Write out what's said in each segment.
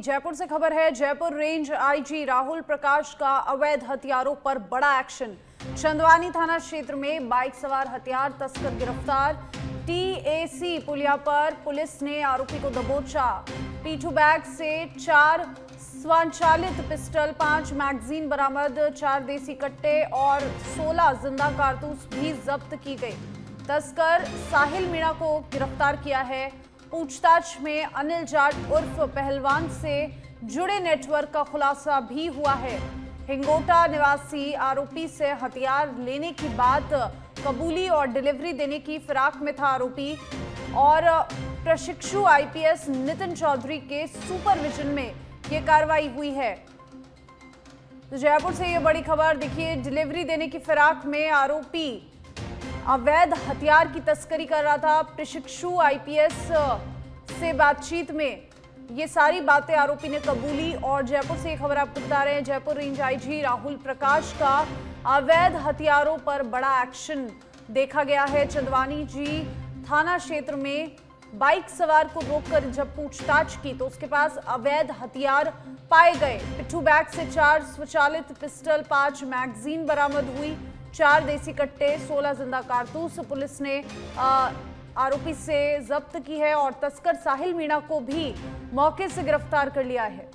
जयपुर से खबर है। जयपुर रेंज आईजी राहुल प्रकाश का अवैध हथियारों पर बड़ा एक्शन। चंदवानी थाना क्षेत्र में बाइक सवार हथियार तस्कर गिरफ्तार। टीएसी पुलिया पर पुलिस ने आरोपी को दबोचा। पीछू बैग से 4 स्वचालित पिस्टल, 5 मैगजीन बरामद, 4 देसी कट्टे और 16 जिंदा कारतूस भी जब्त की गई। तस्कर साहिल मीणा को गिरफ्तार किया है। पूछताछ में अनिल जाट उर्फ पहलवान से जुड़े नेटवर्क का खुलासा भी हुआ है। हिंगोटा निवासी आरोपी से हथियार लेने की बात कबूली और डिलीवरी देने की फिराक में था आरोपी। और प्रशिक्षु आईपीएस नितिन चौधरी के सुपरविजन में यह कार्रवाई हुई है। तो जयपुर से यह बड़ी खबर देखिए। डिलीवरी देने की फिराक में आरोपी अवैध हथियार की तस्करी कर रहा था। प्रशिक्षु आईपीएस से बातचीत में ये सारी बातें आरोपी ने कबूली। और जयपुर से ये खबर आपको बता रहे हैं, जयपुर रेंज आईजी राहुल प्रकाश का अवैध हथियारों पर बड़ा एक्शन देखा गया है। चंदवानी जी थाना क्षेत्र में बाइक सवार को रोककर जब पूछताछ की तो उसके पास अवैध हथियार पाए गए। पिट्ठू बैग से 4 स्वचालित पिस्टल, 5 मैगजीन बरामद हुई, 4 देसी कट्टे, 16 जिंदा कारतूस पुलिस ने आरोपी से जब्त की है। और तस्कर साहिल मीणा को भी मौके से गिरफ्तार कर लिया है।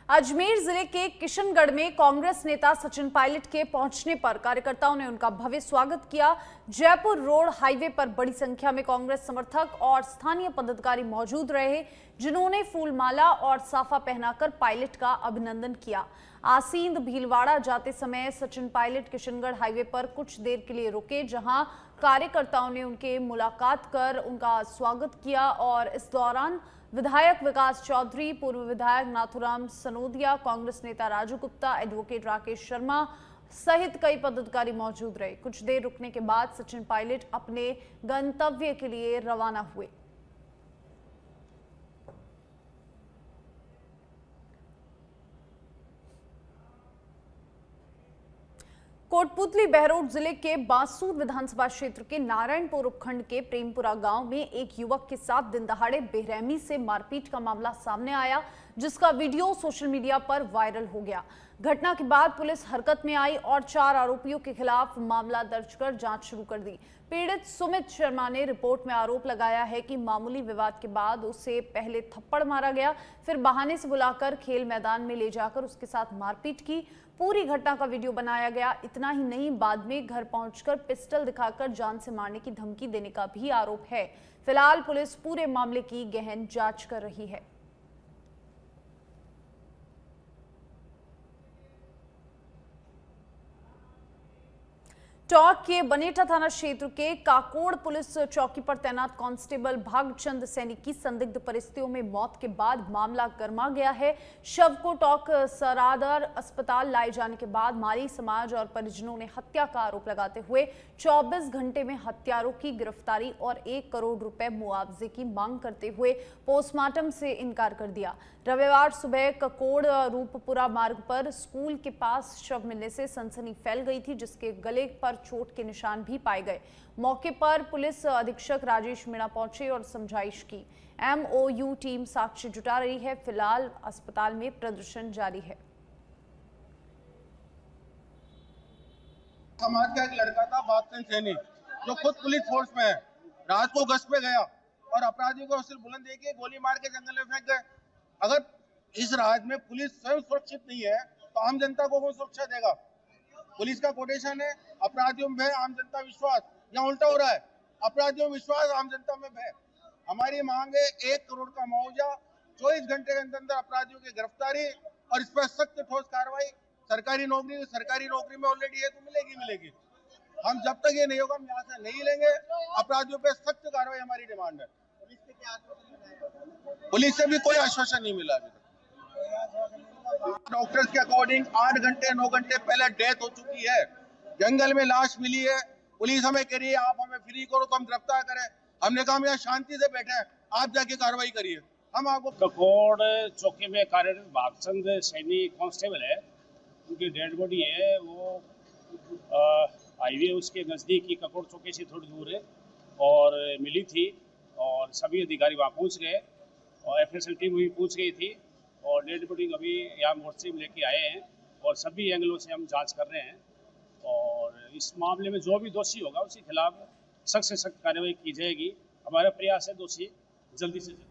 अजमेर जिले के किशनगढ़ में कांग्रेस नेता सचिन पायलट के पहुंचने पर कार्यकर्ताओं ने उनका भव्य स्वागत किया। जयपुर रोड हाईवे पर बड़ी संख्या में कांग्रेस समर्थक और स्थानीय पदाधिकारी मौजूद रहे, जिन्होंने फूलमाला और साफा पहनाकर पायलट का अभिनंदन किया। आसींद भीलवाड़ा जाते समय सचिन पायलट किशनगढ़ हाईवे पर कुछ देर के लिए रुके, जहां कार्यकर्ताओं ने उनके मुलाकात कर उनका स्वागत किया। और इस दौरान विधायक विकास चौधरी, पूर्व विधायक नाथुराम सनोदिया, कांग्रेस नेता राजू गुप्ता, एडवोकेट राकेश शर्मा सहित कई पदाधिकारी मौजूद रहे। कुछ देर रुकने के बाद सचिन पायलट अपने गंतव्य के लिए रवाना हुए। कोटपुतली बहरोड जिले के बासूर विधानसभा क्षेत्र के नारायणपुर उपखंड के प्रेमपुरा गांव में एक युवक के साथ दिन दहाड़े बेरहमी से मारपीट का मामला सामने आया, जिसका वीडियो सोशल मीडिया पर वायरल हो गया। घटना के बाद पुलिस हरकत में आई और 4 आरोपियों के खिलाफ मामला दर्ज कर जांच शुरू कर दी। पीड़ित सुमित शर्मा ने रिपोर्ट में आरोप लगाया है कि मामूली विवाद के बाद उसे पहले थप्पड़ मारा गया, फिर बहाने से बुलाकर खेल मैदान में ले जाकर उसके साथ मारपीट की। पूरी घटना का वीडियो बनाया गया। इतना ही नहीं, बाद में घर पहुंचकर पिस्टल दिखाकर जान से मारने की धमकी देने का भी आरोप है। फिलहाल पुलिस पूरे मामले की गहन जांच कर रही है। टॉक के बनेठा थाना क्षेत्र के काकोड़ पुलिस चौकी पर तैनात कांस्टेबल भागचंद सैनी की संदिग्ध परिस्थितियों में मौत के बाद मामला गर्मा गया है। शव को टॉक सरादर अस्पताल लाए जाने के बाद माली समाज और परिजनों ने हत्या का आरोप लगाते हुए 24 घंटे में हत्यारों की गिरफ्तारी और 1 करोड़ रुपए मुआवजे की मांग करते हुए पोस्टमार्टम से इनकार कर दिया। रविवार सुबह ककोड़ रूपपुरा मार्ग पर स्कूल के पास शव मिलने से सनसनी फैल गई थी, जिसके गले पर चोट के निशान भी पाए गए। मौके पर पुलिस अधीक्षक राजेश मीणा पहुंचे और समझाइश की। एमओयू टीम साक्ष्य जुटा रही है। फिलहाल अस्पताल में प्रदर्शन जारी है। समाज का एक लड़का था भागचंद सैनी, जो खुद पुलिस फोर्स में है। रात को गश्त पे गया और अपराधियों को सिर्फ बुलंद देके गोली मार के जंगल में फेंक गए। अगर इस राज्य में पुलिस स्वयं सुरक्षित नहीं है तो आम जनता को कौन सुरक्षा देगा? पुलिस का कोटेशन है, अपराधियों में भय, आम जनता विश्वास। यहाँ उल्टा हो रहा है, अपराधियों में विश्वास, आम जनता में भय। हमारी मांग है 1 करोड़ का मुआवजा, 24 घंटे के अंदर अपराधियों की गिरफ्तारी और इस पर सख्त ठोस कार्रवाई। सरकारी नौकरी में ऑलरेडी है तो मिलेगी। हम जब तक ये नहीं होगा हम यहाँ से नहीं लेंगे। अपराधियों पे सख्त कार्रवाई हमारी डिमांड है। पुलिस से भी कोई आश्वासन नहीं मिला अभी तक। डॉक्टर्स के अकॉर्डिंग 8 घंटे 9 घंटे पहले डेथ हो चुकी है। जंगल में लाश मिली है। पुलिस हमें कह रही है आप हमें फ्री करो तो हम गिरफ्तार करें। हमने कहा हम यहाँ शांति से बैठे हैं, आप जाके कार्रवाई करिए। हम आपको ककोड़ चौकी में कार्यरत भागचंद सैनी कांस्टेबल है, उनकी डेड बॉडी है। वो हाईवे उसके नज़दीक ही ककोड़ चौकी से थोड़ी दूर है। और मिली थी और सभी अधिकारी वहाँ पहुँच गए और एफएसएल टीम भी पहुँच गई थी और डेड बॉडी अभी यहाँ मोर्चे में लेके आए हैं और सभी एंगलों से हम जांच कर रहे हैं और इस मामले में जो भी दोषी होगा उसके खिलाफ सख्त से सख्त कार्रवाई की जाएगी। हमारा प्रयास है दोषी जल्दी से जल्दी।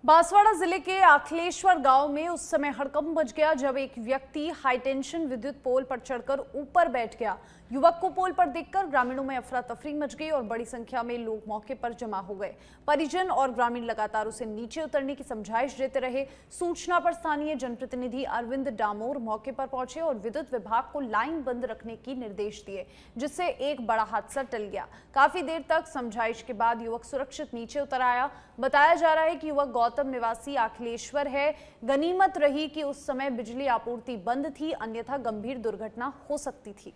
बांसवाड़ा जिले के अखिलेश्वर गांव में उस समय हड़कंप मच गया जब एक व्यक्ति हाईटेंशन विद्युत पोल पर चढ़कर ऊपर बैठ गया। युवक को पोल पर देखकर ग्रामीणों में अफरा तफरी मच गई और बड़ी संख्या में लोग मौके पर जमा हो गए। परिजन और ग्रामीण लगातार उसे नीचे उतरने की समझाइश देते रहे। सूचना पर स्थानीय जनप्रतिनिधि अरविंद डामोर मौके पर पहुंचे और विद्युत विभाग को लाइन बंद रखने की निर्देश दिए, जिससे एक बड़ा हादसा टल गया। काफी देर तक समझाइश के बाद युवक सुरक्षित नीचे उतर आया। बताया जा रहा है कि युवक गौतम निवासी अखिलेश्वर है। गनीमत रही कि उस समय बिजली आपूर्ति बंद थी, अन्यथा गंभीर दुर्घटना हो सकती थी।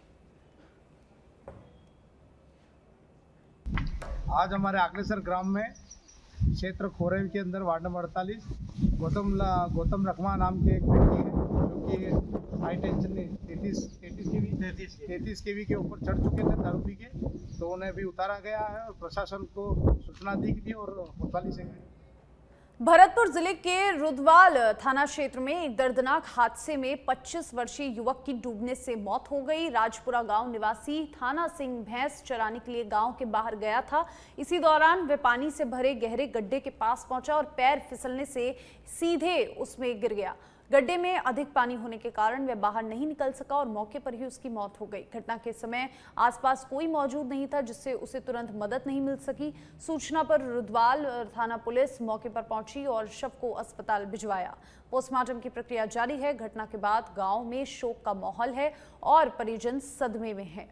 आज हमारे अखिलेश्वर ग्राम में क्षेत्र खोरेव के अंदर वार्ड नंबर 48 गौतम रखमा नाम के एक व्यक्ति है जो कि हाई टेंशन 33 केवी के ऊपर चढ़ चुके थे दारू पी के, तो उन्हें भी उतारा गया है और प्रशासन को सूचना दी गई और कोतवाली से गई। भरतपुर जिले के रुद्वाल थाना क्षेत्र में एक दर्दनाक हादसे में 25 वर्षीय युवक की डूबने से मौत हो गई। राजपुरा गांव निवासी थाना सिंह भैंस चराने के लिए गांव के बाहर गया था। इसी दौरान वह पानी से भरे गहरे गड्ढे के पास पहुंचा और पैर फिसलने से सीधे उसमें गिर गया। गड्ढे में अधिक पानी होने के कारण वह बाहर नहीं निकल सका और मौके पर ही उसकी मौत हो गई। घटना के समय आसपास कोई मौजूद नहीं था, जिससे उसे तुरंत मदद नहीं मिल सकी। सूचना पर रुद्वाल थाना पुलिस मौके पर पहुंची और शव को अस्पताल भिजवाया। पोस्टमार्टम की प्रक्रिया जारी है। घटना के बाद गांव में शोक का माहौल है और परिजन सदमे में हैं।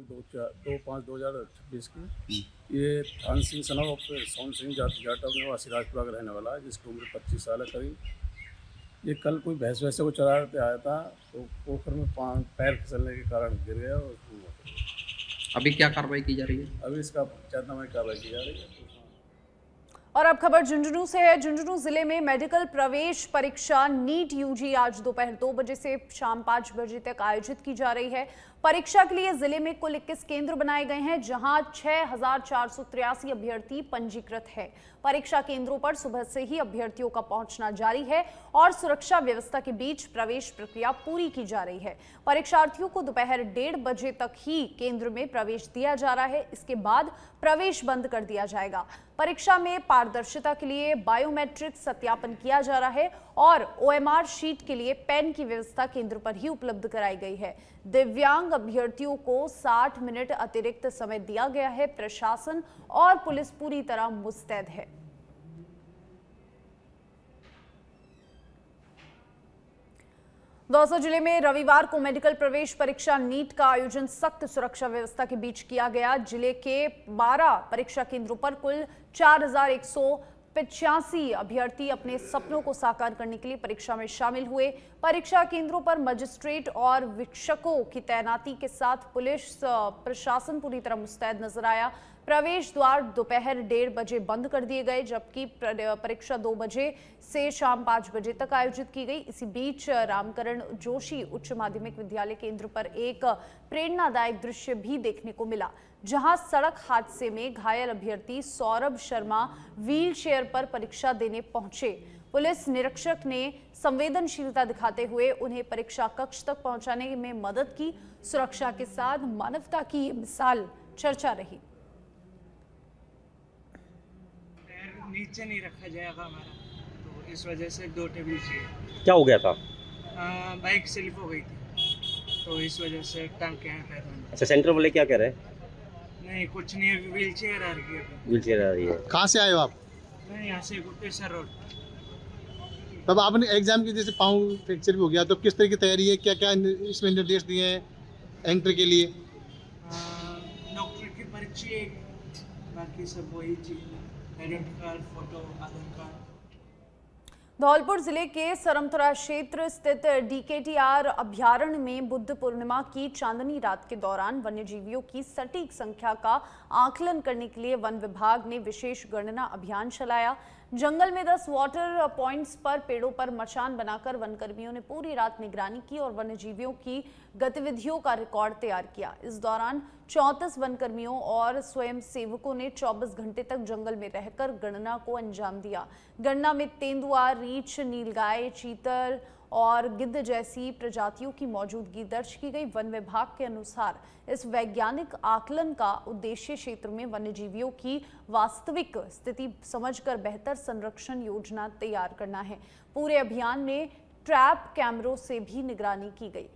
2/5/2026 की ये थान सिंह सन ऑफ सोन सिंह जाटव निवासी राजपुरा का रहने वाला है, जिसकी उम्र 25 साल है करीब। ये कल कोई भैंस वैसे को चराते आया था तो पोखर में पैर फिसलने के कारण गिर गया और अभी क्या कार्रवाई की जा रही है? अभी इसका पंचायतनामा की कार्रवाई की जा रही है। और अब खबर झुंझुनू से है। झुंझुनू जिले में मेडिकल प्रवेश परीक्षा नीट यूजी आज दोपहर 2 बजे से शाम 5 बजे तक आयोजित की जा रही है। परीक्षा के लिए जिले में कुल 21 केंद्र बनाए गए हैं, जहां 6483 अभ्यर्थी पंजीकृत हैं। परीक्षा केंद्रों पर सुबह से ही अभ्यर्थियों का पहुंचना जारी है और सुरक्षा व्यवस्था के बीच प्रवेश प्रक्रिया पूरी की जा रही है। परीक्षार्थियों को दोपहर 1:30 बजे तक ही केंद्र में प्रवेश दिया जा रहा है। इसके बाद प्रवेश बंद कर दिया जाएगा। परीक्षा में पारदर्शिता के लिए बायोमेट्रिक सत्यापन किया जा रहा है और ओएमआर शीट के लिए पेन की व्यवस्था केंद्र पर ही उपलब्ध कराई गई है। दिव्यांग अभ्यर्थियों को 60 मिनट अतिरिक्त समय दिया गया है। प्रशासन और पुलिस पूरी तरह मुस्तैद है। दौसा जिले में रविवार को मेडिकल प्रवेश परीक्षा नीट का आयोजन सख्त सुरक्षा व्यवस्था के बीच किया गया। जिले के 12 परीक्षा केंद्रों पर कुल 4185 अभ्यर्थी अपने सपनों को साकार करने के लिए परीक्षा में शामिल हुए। परीक्षा केंद्रों पर मजिस्ट्रेट और वीक्षकों की तैनाती के साथ पुलिस प्रशासन पूरी तरह मुस्तैद नजर आया। प्रवेश द्वार दोपहर 1:30 बजे बंद कर दिए गए, जबकि परीक्षा 2 बजे से शाम 5 बजे तक आयोजित की गई। इसी बीच रामकरण जोशी उच्च माध्यमिक विद्यालय केंद्र पर एक प्रेरणादायक दृश्य भी देखने को मिला, जहां सड़क हादसे में घायल अभ्यर्थी सौरभ शर्मा व्हील चेयर पर परीक्षा देने पहुंचे। पुलिस निरीक्षक ने संवेदनशीलता दिखाते हुए उन्हें परीक्षा कक्ष तक पहुंचाने में मदद की। सुरक्षा के साथ मानवता की ये मिसाल चर्चा रही। नीचे नहीं रखा जाएगा हमारा, तो इस वजह से 2 टेबल चाहिए। क्या हो गया था? बाइक स्लिप हो गई थी, तो इस वजह से टांग के हैं पैर में। अच्छा, सेंटर वाले क्या कह रहे हैं? नहीं, कुछ नहीं, व्हील चेयर आ रही है। व्हील चेयर आ रही है। कहाँ से आए हो आप? मैं यहाँ से गुप्तेश्वर रोड। तब आपने एग्जाम की जैसे पाँव फ्रैक्चर भी हो गया, तो किस तरह की तैयारी है, क्या क्या इसमें निर्देश दिए हैं एंट्री के लिए? डॉक्टर की पर्ची, बाकी सब वही चीज, आइडेंटिटी कार्ड, फोटो, आधार कार्ड। धौलपुर जिले के सरमथुरा क्षेत्र स्थित डीकेटीआर अभयारण्य में बुद्ध पूर्णिमा की चांदनी रात के दौरान वन्यजीवियों की सटीक संख्या का आकलन करने के लिए वन विभाग ने विशेष गणना अभियान चलाया। जंगल में 10 वाटर पॉइंट्स पर पेड़ों पर मचान बनाकर वनकर्मियों ने पूरी रात निगरानी की और वन्यजीवियों की गतिविधियों का रिकॉर्ड तैयार किया। इस दौरान 34 वनकर्मियों और स्वयंसेवकों ने 24 घंटे तक जंगल में रहकर गणना को अंजाम दिया। गणना में तेंदुआ, रीछ, नीलगाय, चीतल और गिद्ध जैसी प्रजातियों की मौजूदगी दर्ज की गई। वन विभाग के अनुसार इस वैज्ञानिक आकलन का उद्देश्य क्षेत्र में वन्यजीवियों की वास्तविक स्थिति समझकर बेहतर संरक्षण योजना तैयार करना है। पूरे अभियान में ट्रैप कैमरों से भी निगरानी की गई।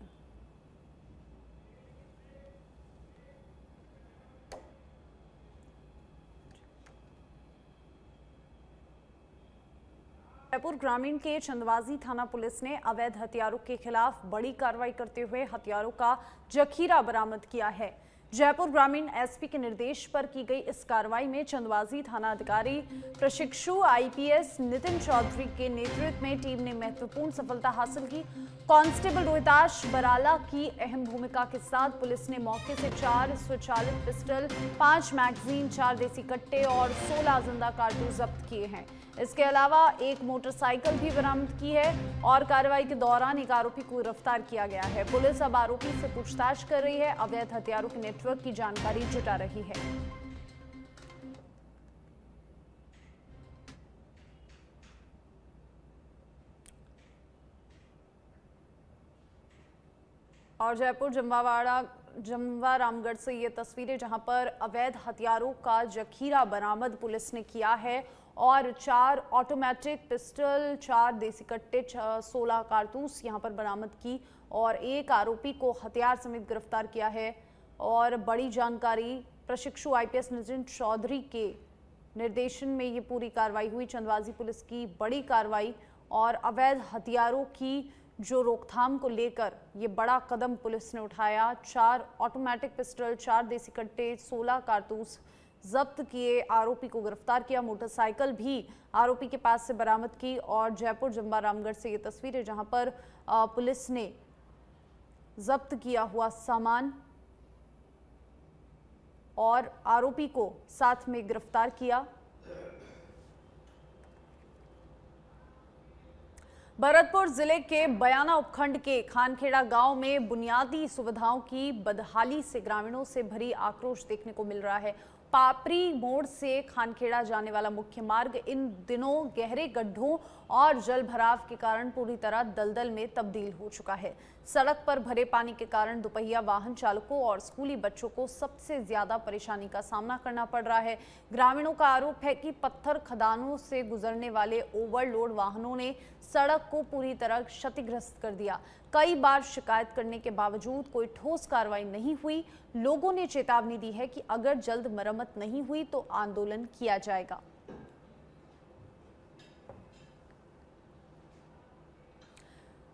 जयपुर ग्रामीण के चंदवाजी थाना पुलिस ने अवैध हथियारों के खिलाफ बड़ी कार्रवाई करते हुए हथियारों का जखीरा बरामद किया है। जयपुर ग्रामीण एसपी के निर्देश पर की गई इस कार्रवाई में चंदवाजी थाना अधिकारी प्रशिक्षु आईपीएस नितिन चौधरी के नेतृत्व में टीम ने महत्वपूर्ण सफलता हासिल की। कांस्टेबल रोहिताश बराला की अहम भूमिका के साथ पुलिस ने मौके से 4 स्वचालित पिस्टल, 5 मैगजीन, 4 देसी कट्टे और 16 जिंदा कारतूस जब्त किए हैं। इसके अलावा एक मोटरसाइकिल भी बरामद की है और कार्रवाई के दौरान एक आरोपी को गिरफ्तार किया गया है। पुलिस अब आरोपी से पूछताछ कर रही है, अवैध हथियारों के नेटवर्क की जानकारी जुटा रही है। और जयपुर जमवा रामगढ़ से ये तस्वीरें जहां पर अवैध हथियारों का जखीरा बरामद पुलिस ने किया है और 4 ऑटोमेटिक पिस्टल, 4 देसी कट्टे, 16 कारतूस यहां पर बरामद की और एक आरोपी को हथियार समेत गिरफ्तार किया है। और बड़ी जानकारी प्रशिक्षु आईपीएस नितिन चौधरी के निर्देशन में ये पूरी कार्रवाई हुई। चंदवाजी पुलिस की बड़ी कार्रवाई और अवैध हथियारों की जो रोकथाम को लेकर ये बड़ा कदम पुलिस ने उठाया। 4 ऑटोमेटिक पिस्टल, 4 देसी कट्टे, 16 कारतूस जब्त किए, आरोपी को गिरफ्तार किया। मोटरसाइकिल भी आरोपी के पास से बरामद की। और जयपुर जम्बा रामगढ़ से ये तस्वीरें जहां पर पुलिस ने जब्त किया हुआ सामान और आरोपी को साथ में गिरफ्तार किया। भरतपुर जिले के बयाना उपखंड के खानखेड़ा गांव में बुनियादी सुविधाओं की बदहाली से ग्रामीणों से भरी आक्रोश देखने को मिल रहा है। पापरी मोड़ से खानखेड़ा जाने वाला मुख्य मार्ग इन दिनों गहरे गड्ढों और जल भराव के कारण पूरी तरह दलदल में तब्दील हो चुका है। सड़क पर भरे पानी के कारण दोपहिया वाहन चालकों और स्कूली बच्चों को सबसे ज्यादा परेशानी का सामना करना पड़ रहा है। ग्रामीणों का आरोप है कि पत्थर खदानों से गुजरने वाले ओवरलोड वाहनों ने सड़क को पूरी तरह क्षतिग्रस्त कर दिया। कई बार शिकायत करने के बावजूद कोई ठोस कार्रवाई नहीं हुई। लोगों ने चेतावनी दी है कि अगर जल्द मरम्मत नहीं हुई तो आंदोलन किया जाएगा।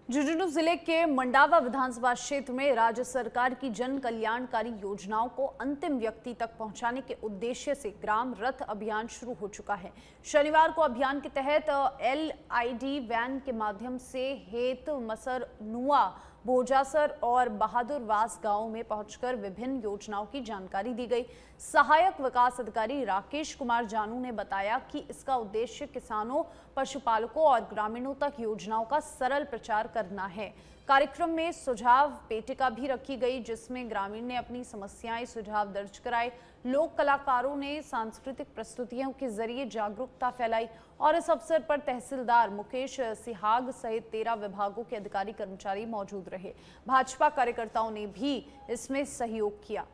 झुंझुनू जिले के मंडावा विधानसभा क्षेत्र में राज्य सरकार की जन कल्याणकारी योजनाओं को अंतिम व्यक्ति तक पहुंचाने के उद्देश्य से ग्राम रथ अभियान शुरू हो चुका है। शनिवार को अभियान के तहत LID वैन के माध्यम से हेत, मसर, नुआ, भोजासर और बहादुरवास गांवों में पहुंचकर विभिन्न योजनाओं की जानकारी दी गई। सहायक विकास अधिकारी राकेश कुमार जानू ने बताया कि इसका उद्देश्य किसानों, पशुपालकों और ग्रामीणों तक योजनाओं का सरल प्रचार करना है। कार्यक्रम में सुझाव पेटिका भी रखी गई जिसमें ग्रामीण ने अपनी समस्याएं, सुझाव दर्ज कराए। लोक कलाकारों ने सांस्कृतिक प्रस्तुतियों के जरिए जागरूकता फैलाई और इस अवसर पर तहसीलदार मुकेश सिहाग सहित 13 विभागों के अधिकारी कर्मचारी मौजूद रहे। भाजपा कार्यकर्ताओं ने भी इसमें सहयोग किया।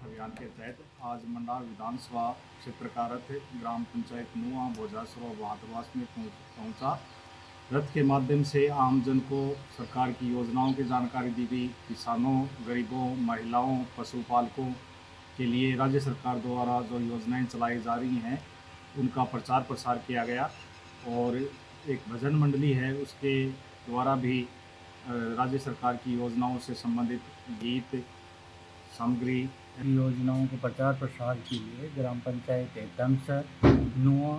अभियान के तहत आज मंडावा विधानसभा क्षेत्र का रथ ग्राम पंचायत नुआ, भोजासर और बहादुरवास में पहुंचा। रथ के माध्यम से आमजन को सरकार की योजनाओं की जानकारी दी गई। किसानों, गरीबों, महिलाओं, पशुपालकों के लिए राज्य सरकार द्वारा जो योजनाएं चलाई जा रही हैं उनका प्रचार प्रसार किया गया। और एक भजन मंडली है उसके द्वारा भी राज्य सरकार की योजनाओं से संबंधित गीत, सामग्री, योजनाओं के प्रचार प्रसार के लिए ग्राम पंचायत दमसर, नुआ,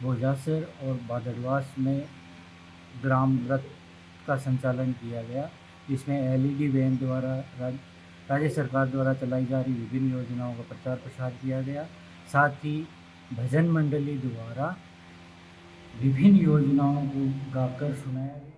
भोजासर और बहादुरवास में ग्राम रथ का संचालन किया गया, जिसमें LED वैन द्वारा राज्य सरकार द्वारा चलाई जा रही विभिन्न योजनाओं का प्रचार प्रसार किया गया। साथ ही भजन मंडली द्वारा विभिन्न योजनाओं को गाकर सुनाया गया।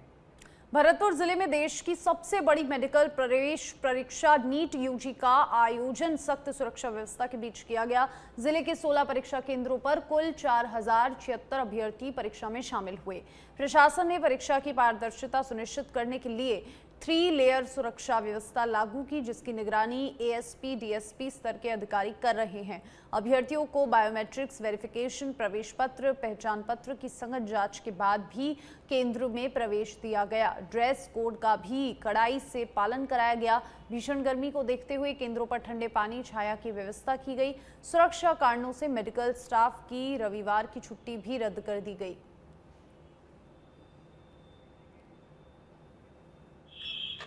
भरतपुर जिले में देश की सबसे बड़ी मेडिकल प्रवेश परीक्षा नीट यूजी का आयोजन सख्त सुरक्षा व्यवस्था के बीच किया गया। जिले के 16 परीक्षा केंद्रों पर कुल 4076 अभ्यर्थी परीक्षा में शामिल हुए। प्रशासन ने परीक्षा की पारदर्शिता सुनिश्चित करने के लिए 3 लेयर सुरक्षा व्यवस्था लागू की, जिसकी निगरानी एएसपी डीएसपी स्तर के अधिकारी कर रहे हैं। अभ्यर्थियों को बायोमेट्रिक्स वेरिफिकेशन, प्रवेश पत्र, पहचान पत्र की संगत जांच के बाद भी केंद्र में प्रवेश दिया गया। ड्रेस कोड का भी कड़ाई से पालन कराया गया। भीषण गर्मी को देखते हुए केंद्रों पर ठंडे पानी, छाया की व्यवस्था की गई। सुरक्षा कारणों से मेडिकल स्टाफ की रविवार की छुट्टी भी रद्द कर दी गई।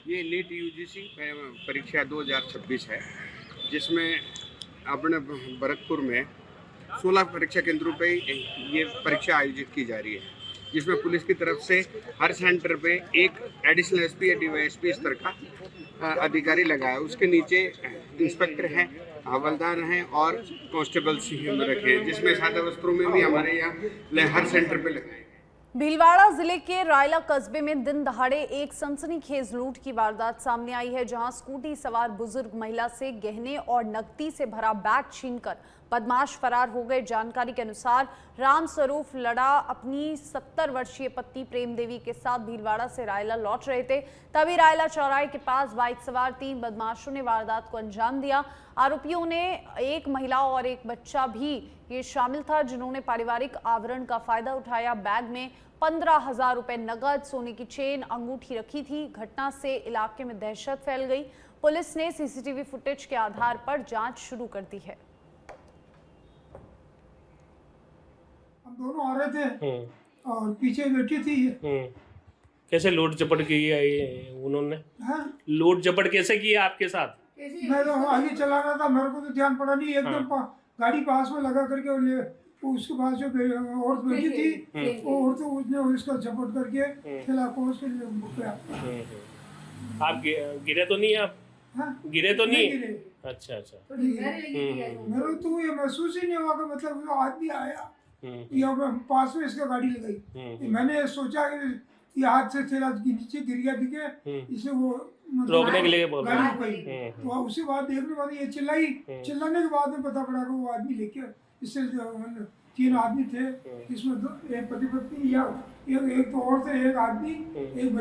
ये नीट यूजीसी परीक्षा 2026 है, जिसमें अपने भरतपुर में 16 परीक्षा केंद्रों पे ये परीक्षा आयोजित की जा रही है, जिसमें पुलिस की तरफ से हर सेंटर पे एक एडिशनल एसपी या डीवाईएसपी स्तर का अधिकारी लगा है। उसके नीचे इंस्पेक्टर हैं, हवलदार हैं और कांस्टेबल्स रखे हैं, जिसमें सादा वस्त्रों में भी हमारे यहाँ हर सेंटर पे लगाए। भीलवाड़ा जिले के रायला कस्बे में दिन दहाड़े एक सनसनीखेज लूट की वारदात सामने आई है, जहां स्कूटी सवार बुजुर्ग महिला से गहने और नकदी से भरा बैग छीनकर बदमाश फरार हो गए। जानकारी के अनुसार रामस्वरूप लड़ा अपनी 70 वर्षीय पत्नी प्रेम देवी के साथ भीलवाड़ा से रायला लौट रहे थे। तभी रायला चौराहे के पास बाइक सवार 3 बदमाशों ने वारदात को अंजाम दिया। आरोपियों ने एक महिला और एक बच्चा भी ये शामिल था, जिन्होंने पारिवारिक आवरण का फायदा उठाया। बैग में 15,000 रुपए नगद, सोने की चेन, अंगूठी रखी थी। घटना से इलाके में दहशत फैल गई। पुलिस ने सीसीटीवी फुटेज के आधार पर जांच शुरू कर दी है। हम दोनों आ रहे थे और पीछे बैठी थी। कैसे लूट झपट की है उन्होंने? लूट झपट कैसे किया आपके साथ? मैं तो आगे चला रहा था, मेरे को तो ध्यान पड़ा नहीं। एकदम गाड़ी पास में लगा करके उसके पास जो औरत बैठी थी, वो औरत उसने उसका झपट करके खिला को उसके गया। आप गिरे तो नहीं? आप गिरे तो नहीं? अच्छा अच्छा। मेरे तो ये महसूस ही नहीं हुआ कि मतलब आदमी आया या पास में इसका गाड़ी लगाई। मैंने सोचा कि हाथ से थैला नीचे गिर गया, ठीक है, इसे वो रोकने के लिए गाड़ी रुकाई। तो उसके बाद देखने बाद ये चिल्लाई, चिल्लाने के बाद में पता पड़ा कि वो आदमी लेके, इससे 3 आदमी थे, इसमें एक पति पत्नी या एक तो औरत है, एक आदमी, एक